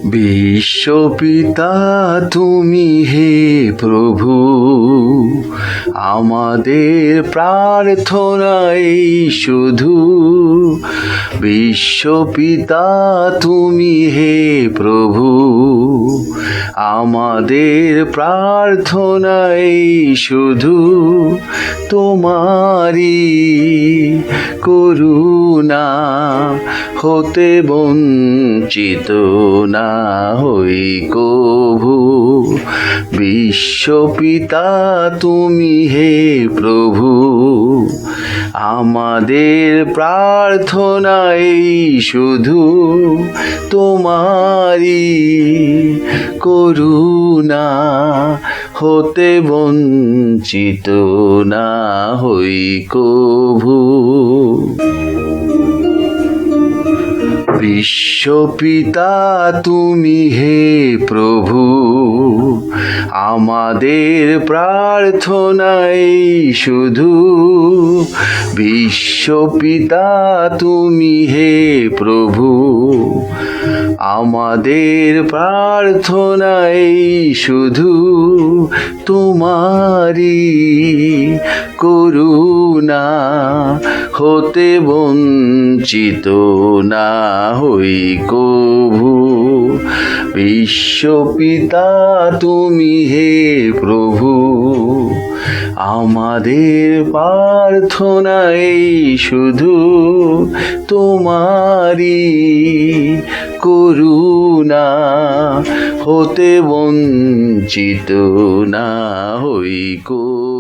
বিশ্বপিতা তুমি হে প্রভু, আমাদের প্রার্থনাই শুধু। বিশ্বপিতা তুমি হে প্রভু, আমাদের প্রার্থনাই শুধু। তোমারি করুণা হতে বঞ্চিত না হই কভু। বিশ্বপিতা তুমি হে প্রভু, আমাদের প্রার্থনাই শুধু। তোমারি করুণা হতে বঞ্চিত না হই কভু। বিশ্বপিতা তুমি হে প্রভু, আমাদের প্রার্থনাই শুধু। বিশ্বপিতা তুমি হে প্রভু, আমাদের প্রার্থনাই শুধু। তোমারি করুণা হতে বঞ্চিত না হই কভু। বিশ্বপিতা তুমি হে প্রভু, আমাদের প্রার্থনাই শুধু। তোমারি করুণা হতে বঞ্চিত না হই কভু।